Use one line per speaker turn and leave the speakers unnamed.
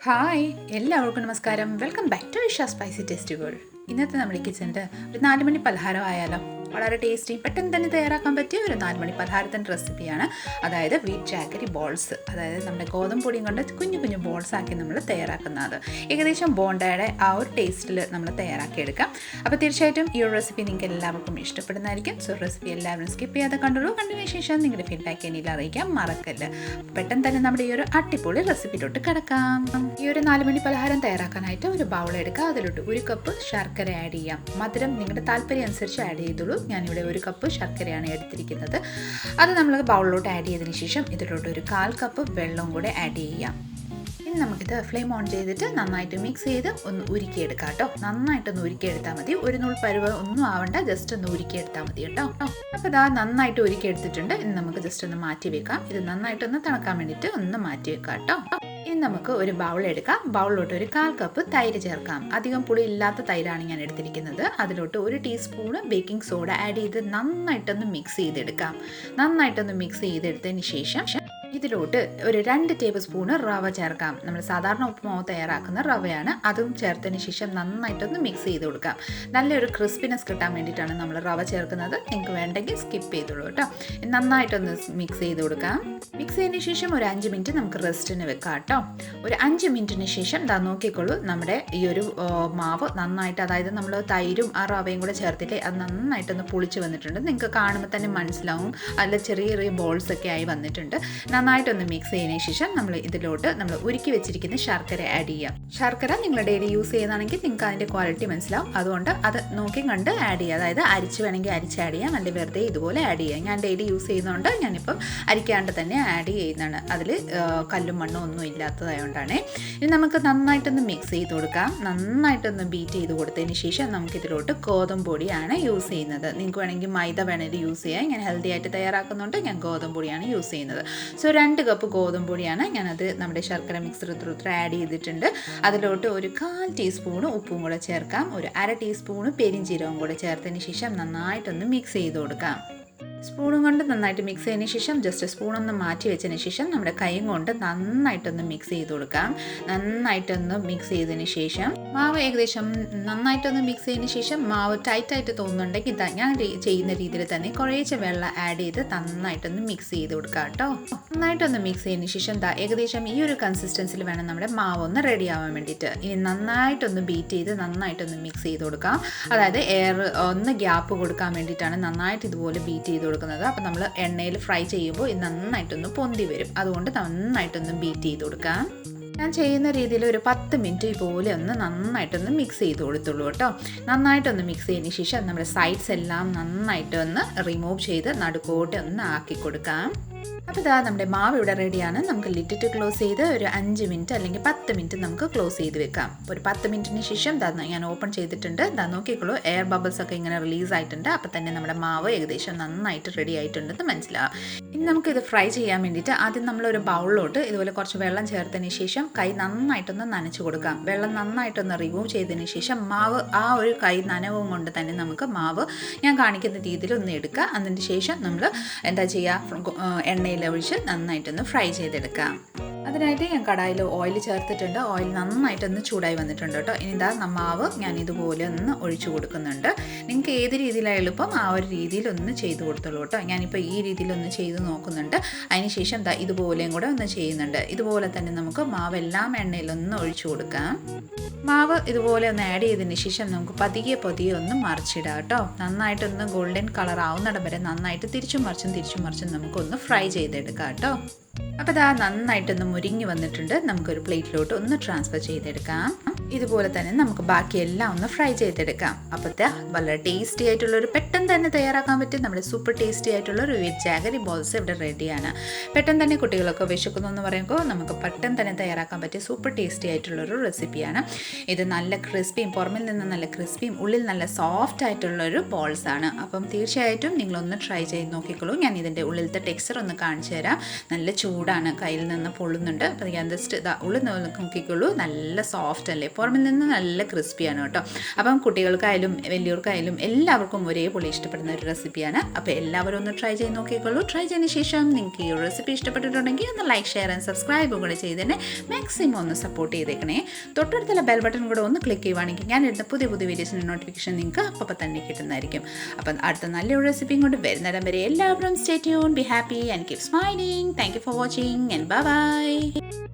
Hi, എല്ലാവർക്കും നമസ്കാരം. Welcome back to Isha spicy tasty world. ഇന്നത്തെ നമ്മുടെ കിച്ചണിൽ ഒരു 4 മണി പലഹാരം ആയാലോ. വളരെ ടേസ്റ്റി പെട്ടെന്ന് തന്നെ തയ്യാറാക്കാൻ പറ്റിയ ഒരു 4 മണി പലഹാരത്തിൻ്റെ റെസിപ്പിയാണ്. അതായത് വീറ്റ് ജാഗരി ബോൾസ്. അതായത് നമ്മുടെ ഗോതമ്പ് പൊടിയും കൊണ്ട് കുഞ്ഞു കുഞ്ഞു ബോൾസ് ആക്കി നമ്മൾ തയ്യാറാക്കുന്നത്. ഏകദേശം ബോണ്ടയുടെ ആ ഒരു ടേസ്റ്റിൽ നമ്മൾ തയ്യാറാക്കിയെടുക്കാം. അപ്പോൾ തീർച്ചയായിട്ടും ഈ ഒരു റെസിപ്പി നിങ്ങൾക്ക് എല്ലാവർക്കും ഇഷ്ടപ്പെടുന്നതായിരിക്കും. സോ റെസിപ്പി എല്ലാവരും സ്കിപ്പ് ചെയ്യാതെ കണ്ടുള്ളൂ. കണ്ടതിന് ശേഷം നിങ്ങളുടെ ഫീഡ്ബാക്ക് എന്നിൽ അറിയിക്കാൻ മറക്കല്ല. പെട്ടെന്ന് തന്നെ നമ്മുടെ ഈ ഒരു അടിപൊളി റെസിപ്പിയിലോട്ട് കിടക്കാം. ഈ ഒരു 4 മണി പലഹാരം തയ്യാറാക്കാനായിട്ട് ഒരു ബൗൾ എടുക്കുക. അതിലോട്ട് 1 കപ്പ് ശർക്കര ആഡ് ചെയ്യാം. മധുരം നിങ്ങളുടെ താല്പര്യം അനുസരിച്ച് ആഡ് ചെയ്തോളൂ. ഞാനിവിടെ 1 കപ്പ് ശർക്കരയാണ് എടുത്തിരിക്കുന്നത്. അത് നമ്മൾ ബൗളിലോട്ട് ആഡ് ചെയ്തതിന് ശേഷം ഇതിലോട്ട് ഒരു 1/4 കപ്പ് വെള്ളം കൂടെ ആഡ് ചെയ്യാം. ഇനി നമുക്കിത് ഫ്ലെയിം ഓൺ ചെയ്തിട്ട് നന്നായിട്ട് മിക്സ് ചെയ്ത് ഒന്ന് ഉരുക്കിയെടുക്കാം കേട്ടോ. നന്നായിട്ടൊന്ന് ഉരുക്കിയെടുത്താൽ മതി. ഒരു നൂൽ പരുവ ഒന്നും ആവണ്ട, ജസ്റ്റ് ഒന്ന് ഉരുക്കിയെടുത്താൽ മതി കേട്ടോ. അപ്പോൾ ഇതാ നന്നായിട്ട് ഉരുക്കിയെടുത്തിട്ടുണ്ട്. ഇനി നമുക്ക് ജസ്റ്റ് ഒന്ന് മാറ്റി വെക്കാം. ഇത് നന്നായിട്ടൊന്ന് തണുക്കാൻ വേണ്ടിയിട്ട് ഒന്ന് മാറ്റി വെക്കാം കേട്ടോ. ഇനി നമുക്ക് ഒരു ബൗൾ എടുക്കാം. ബൗളിലോട്ട് ഒരു 1/4 കപ്പ് തൈര് ചേർക്കാം. അധികം പുളി ഇല്ലാത്ത തൈരാണ് ഞാൻ എടുത്തിരിക്കുന്നത്. അതിലോട്ട് 1 ടീസ്പൂൺ ബേക്കിംഗ് സോഡ ആഡ് ചെയ്ത് നന്നായിട്ടൊന്ന് മിക്സ് ചെയ്തെടുക്കാം. നന്നായിട്ടൊന്ന് മിക്സ് ചെയ്തെടുത്തതിന് ശേഷം ഇതിലോട്ട് ഒരു 2 ടേബിൾ സ്പൂണ് റവ ചേർക്കാം. നമ്മൾ സാധാരണ ഉപ്പുമാവ് തയ്യാറാക്കുന്ന റവയാണ്. അതും ചേർത്തതിന് ശേഷം നന്നായിട്ടൊന്ന് മിക്സ് ചെയ്ത് കൊടുക്കാം. നല്ലൊരു ക്രിസ്പിനെസ് കിട്ടാൻ വേണ്ടിയിട്ടാണ് നമ്മൾ റവ ചേർക്കുന്നത്. നിങ്ങൾക്ക് വേണ്ടെങ്കിൽ സ്കിപ്പ് ചെയ്തോളൂ കേട്ടോ. നന്നായിട്ടൊന്ന് മിക്സ് ചെയ്ത് കൊടുക്കാം. മിക്സ് ചെയ്തതിന് ശേഷം ഒരു 5 മിനിറ്റ് നമുക്ക് റെസ്റ്റിന് വെക്കാം കേട്ടോ. ഒരു 5 മിനിറ്റിന് ശേഷം ദാ നോക്കിക്കോളൂ, നമ്മുടെ ഈ ഒരു മാവ് നന്നായിട്ട്, അതായത് നമ്മൾ തൈരും ആ റവയും കൂടെ ചേർത്തിട്ട് അത് നന്നായിട്ടൊന്ന് പുളിച്ച് വന്നിട്ടുണ്ട്. നിങ്ങൾക്ക് കാണുമ്പോൾ തന്നെ മനസ്സിലാവും. അതിൽ ചെറിയ ചെറിയ ബോൾസ് ഒക്കെ ആയി വന്നിട്ടുണ്ട്. നന്നായിട്ടൊന്ന് മിക്സ് ചെയ്തതിന് ശേഷം നമ്മൾ ഇതിലോട്ട് നമ്മൾ ഉരുക്കി വെച്ചിരിക്കുന്ന ശർക്കര ആഡ് ചെയ്യാം. ശർക്കര നിങ്ങൾ ഡെയിലി യൂസ് ചെയ്യുന്നതാണെങ്കിൽ നിങ്ങൾക്ക് അതിൻ്റെ ക്വാളിറ്റി മനസ്സിലാവും. അതുകൊണ്ട് അത് നോക്കി കണ്ട് ആഡ് ചെയ്യുക. അതായത് അരിച്ച് വേണമെങ്കിൽ അരിച്ച് ആഡ് ചെയ്യാം, അല്ലെങ്കിൽ വെറുതെ ഇതുപോലെ ആഡ് ചെയ്യാം. ഞാൻ ഡെയിലി യൂസ് ചെയ്യുന്നതുകൊണ്ട് ഞാനിപ്പം അരിക്കാണ്ട് തന്നെ ആഡ് ചെയ്യുന്നതാണ്. അതിൽ കല്ലും മണ്ണും ഒന്നും ഇല്ലാത്തതായതുകൊണ്ടാണ്. ഇനി നമുക്ക് നന്നായിട്ടൊന്ന് മിക്സ് ചെയ്ത് കൊടുക്കാം. നന്നായിട്ടൊന്ന് ബീറ്റ് ചെയ്ത് കൊടുത്തതിന് ശേഷം നമുക്കിതിലോട്ട് ഗോതമ്പ് പൊടിയാണ് യൂസ് ചെയ്യുന്നത്. നിങ്ങൾക്ക് വേണമെങ്കിൽ മൈദ വേണമെങ്കിൽ യൂസ് ചെയ്യാം. ഞാൻ ഹെൽത്തി ആയിട്ട് തയ്യാറാക്കുന്നുണ്ട്. ഞാൻ ഗോതമ്പ് പൊടിയാണ് യൂസ് ചെയ്യുന്നത്. സോ 2 കപ്പ് ഗോതമ്പ് പൊടിയാണ് ഞാനത് നമ്മുടെ ശർക്കര മിക്സർ ആഡ് ചെയ്തിട്ടുണ്ട്. അതിലോട്ട് ഒരു 1/4 ടീസ്പൂണ് ഉപ്പും കൂടെ ചേർക്കാം. ഒരു 1/2 ടീസ്പൂണ് പെരിഞ്ചീരകവും കൂടെ ചേർത്തതിന് ശേഷം നന്നായിട്ടൊന്ന് മിക്സ് ചെയ്ത് കൊടുക്കാം. സ്പൂണും കൊണ്ട് നന്നായിട്ട് മിക്സ് ചെയ്തതിന് ശേഷം ജസ്റ്റ് സ്പൂണൊന്ന് മാറ്റി വെച്ചതിന് ശേഷം നമ്മുടെ കൈയും കൊണ്ട് നന്നായിട്ടൊന്ന് മിക്സ് ചെയ്ത് കൊടുക്കാം. നന്നായിട്ടൊന്ന് മിക്സ് ചെയ്തതിന് ശേഷം മാവ് ഏകദേശം നന്നായിട്ടൊന്ന് മിക്സ് ചെയ്തതിന് ശേഷം മാവ് ടൈറ്റായിട്ട് തോന്നുന്നുണ്ടെങ്കിൽ ഞാൻ ചെയ്യുന്ന രീതിയിൽ തന്നെ കുറേശ്ശെ വെള്ളം ആഡ് ചെയ്ത് നന്നായിട്ടൊന്ന് മിക്സ് ചെയ്ത് കൊടുക്കാം കേട്ടോ. നന്നായിട്ടൊന്ന് മിക്സ് ചെയ്തതിന് ശേഷം ഏകദേശം ഈ ഒരു കൺസിസ്റ്റൻസിൽ വേണം നമ്മുടെ മാവ് ഒന്ന് റെഡി ആവാൻ വേണ്ടിയിട്ട്. ഇനി നന്നായിട്ടൊന്ന് ബീറ്റ് ചെയ്ത് നന്നായിട്ടൊന്ന് മിക്സ് ചെയ്ത് കൊടുക്കാം. അതായത് എയർ ഒന്ന് ഗ്യാപ്പ് കൊടുക്കാൻ വേണ്ടിയിട്ടാണ് നന്നായിട്ട് ഇതുപോലെ ബീറ്റ് ചെയ്ത് കൊടുക്കുന്നത്. അപ്പോൾ നമ്മൾ എണ്ണയിൽ ഫ്രൈ ചെയ്യുമ്പോൾ ഇത് നന്നായിട്ടൊന്ന് പൊന്തി വരും. അതുകൊണ്ട് നന്നായിട്ടൊന്ന് ബീറ്റ് ചെയ്ത് കൊടുക്കാം. ഞാൻ ചെയ്യുന്ന രീതിയിൽ ഒരു 10 മിനിറ്റ് ഇതുപോലെ ഒന്ന് നന്നായിട്ടൊന്ന് മിക്സ് ചെയ്ത് കൊടുത്തുള്ളൂ കേട്ടോ. നന്നായിട്ടൊന്ന് മിക്സ് ചെയ്തതിന് ശേഷം നമ്മുടെ സൈഡ്സ് എല്ലാം നന്നായിട്ടൊന്ന് റിമൂവ് ചെയ്ത് നടുക്കോട്ട് ഒന്ന് ആക്കി കൊടുക്കാം. അപ്പോൾ ഇതാ നമ്മുടെ മാവ് ഇവിടെ റെഡിയാണ്. നമുക്ക് ലിഡിട്ട് ക്ലോസ് ചെയ്ത് ഒരു 5 മിനിറ്റ് അല്ലെങ്കിൽ 10 മിനിറ്റ് നമുക്ക് ക്ലോസ് ചെയ്ത് വെക്കാം. ഒരു 10 മിനിറ്റിന് ശേഷം ഞാൻ ഓപ്പൺ ചെയ്തിട്ടുണ്ട്. നോക്കിക്കോളൂ, എയർ ബബിൾസ് ഒക്കെ ഇങ്ങനെ റിലീസ് ആയിട്ടുണ്ട്. അപ്പോൾ തന്നെ നമ്മുടെ മാവ് ഏകദേശം നന്നായിട്ട് റെഡി ആയിട്ടുണ്ടെന്ന് മനസ്സിലാവും. ഇനി നമുക്കിത് ഫ്രൈ ചെയ്യാൻ വേണ്ടിയിട്ട് ആദ്യം നമ്മളൊരു ബൗളിലോട്ട് ഇതുപോലെ കുറച്ച് വെള്ളം ചേർത്തതിന് ശേഷം കൈ നന്നായിട്ടൊന്ന് നനച്ച് കൊടുക്കാം. വെള്ളം നന്നായിട്ടൊന്ന് റിമൂവ് ചെയ്തതിന് ശേഷം മാവ് ആ ഒരു കൈ നനവും കൊണ്ട് തന്നെ നമുക്ക് മാവ് ഞാൻ കാണിക്കുന്ന രീതിയിൽ ഒന്ന് എടുക്കുക. അതിന് ശേഷം നമ്മൾ എന്താ ചെയ്യുക, എണ്ണയിൽ ഒഴിച്ച് നന്നായിട്ടൊന്ന് ഫ്രൈ ചെയ്തെടുക്കാം. അതിനായിട്ട് ഞാൻ കടായിൽ ഓയിൽ ചേർത്തിട്ടുണ്ട്. ഓയിൽ നന്നായിട്ടൊന്ന് ചൂടായി വന്നിട്ടുണ്ട് കേട്ടോ. ഇനി മാവ് ഞാൻ ഇതുപോലെ ഒന്ന് ഒഴിച്ചു കൊടുക്കുന്നുണ്ട്. നിങ്ങൾക്ക് ഏത് രീതിയിലാണ് എളുപ്പം ആ ഒരു രീതിയിലൊന്ന് ചെയ്ത് കൊടുത്തോളൂ കേട്ടോ. ഞാനിപ്പോൾ ഈ രീതിയിലൊന്ന് ചെയ്ത് നോക്കുന്നുണ്ട്. അതിനുശേഷം ഇതുപോലെയും കൂടെ ഒന്ന് ചെയ്യുന്നുണ്ട്. ഇതുപോലെ തന്നെ നമുക്ക് മാവെല്ലാം എണ്ണയിലൊന്ന് ഒഴിച്ചു കൊടുക്കാം. മാവ് ഇതുപോലെ ഒന്ന് ആഡ് ചെയ്തതിന് ശേഷം നമുക്ക് പതിയെ ഒന്ന് മറിച്ചിടാം കേട്ടോ. നന്നായിട്ടൊന്ന് ഗോൾഡൻ കളർ ആവുന്നിടം വരെ നന്നായിട്ട് തിരിച്ചും മറിച്ചും നമുക്കൊന്ന് ഫ്രൈ ചെയ്തെടുക്കാം കേട്ടോ. അപ്പോൾ നന്നായിട്ടൊന്ന് മുരിഞ്ഞ് വന്നിട്ടുണ്ട്. നമുക്കൊരു പ്ലേറ്റിലോട്ട് ഒന്ന് ട്രാൻസ്ഫർ ചെയ്തെടുക്കാം. ഇതുപോലെ തന്നെ നമുക്ക് ബാക്കിയെല്ലാം ഒന്ന് ഫ്രൈ ചെയ്തെടുക്കാം. അപ്പോഴത്തെ വളരെ ടേസ്റ്റി ആയിട്ടുള്ളൊരു പെട്ടെന്ന് തന്നെ തയ്യാറാക്കാൻ പറ്റും നമ്മുടെ സൂപ്പർ ടേസ്റ്റി ആയിട്ടുള്ളൊരു വീറ്റ് ജാഗരി ബോൾസ് ഇവിടെ റെഡിയാണ്. പെട്ടെന്ന് തന്നെ കുട്ടികളൊക്കെ വിശക്കുന്നു എന്ന് പറയുമ്പോൾ നമുക്ക് പെട്ടെന്ന് തന്നെ തയ്യാറാക്കാൻ പറ്റിയ സൂപ്പർ ടേസ്റ്റി ആയിട്ടുള്ളൊരു റെസിപ്പിയാണ് ഇത്. നല്ല ക്രിസ്പിയും, പുറമിൽ നിന്ന് നല്ല ക്രിസ്പിയും ഉള്ളിൽ നല്ല സോഫ്റ്റ് ആയിട്ടുള്ളൊരു ബോൾസാണ്. അപ്പം തീർച്ചയായിട്ടും നിങ്ങളൊന്ന് ട്രൈ ചെയ്ത് നോക്കിക്കോളൂ. ഞാൻ ഇതിൻ്റെ ഉള്ളിലത്തെ ടെക്സ്ചർ ഒന്ന് കാണിച്ചു തരാം. നല്ല ചൂട് ചൂടാണ്, കയ്യിൽ നിന്ന് പൊള്ളുന്നുണ്ട്. അപ്പോൾ ഞാൻ ജസ്റ്റ് ഇതാ ഉള്ളിൽ നോക്കിക്കോളൂ, നല്ല സോഫ്റ്റ് അല്ലേ, പുറമിൽ നിന്ന് നല്ല ക്രിസ്പിയാണ് കേട്ടോ. അപ്പം കുട്ടികൾക്കായാലും വലിയവർക്കായാലും എല്ലാവർക്കും ഒരേപോലെ ഇഷ്ടപ്പെടുന്ന ഒരു റെസിപ്പിയാണ്. അപ്പോൾ എല്ലാവരും ഒന്ന് ട്രൈ ചെയ്ത് നോക്കിക്കോളൂ. ട്രൈ ചെയ്തതിന് ശേഷം നിങ്ങൾക്ക് ഈ റെസിപ്പി ഇഷ്ടപ്പെട്ടിട്ടുണ്ടെങ്കിൽ ഒന്ന് ലൈക്ക്, ഷെയർ ആൻഡ് സബ്സ്ക്രൈബും കൂടെ ചെയ്തതിനെ മാക്സിമം ഒന്ന് സപ്പോർട്ട് ചെയ്തേക്കണേ. തൊട്ടടുത്തുള്ള ബെൽ ബട്ടൺ കൂടെ ഒന്ന് ക്ലിക്ക് ചെയ്യുവാണെങ്കിൽ ഞാൻ എടുത്ത പുതിയ വീഡിയോസിൻ്റെ നോട്ടിഫിക്കേഷൻ നിങ്ങൾക്ക് അപ്പോൾ തന്നെ കിട്ടുന്നതായിരിക്കും. അപ്പം അടുത്ത നല്ലൊരു റെസിപ്പിയും കൊണ്ട് വരുന്നിടം വരെ എല്ലാവരും stay tune, be happy and keep smiling. Thank you for watching and bye bye.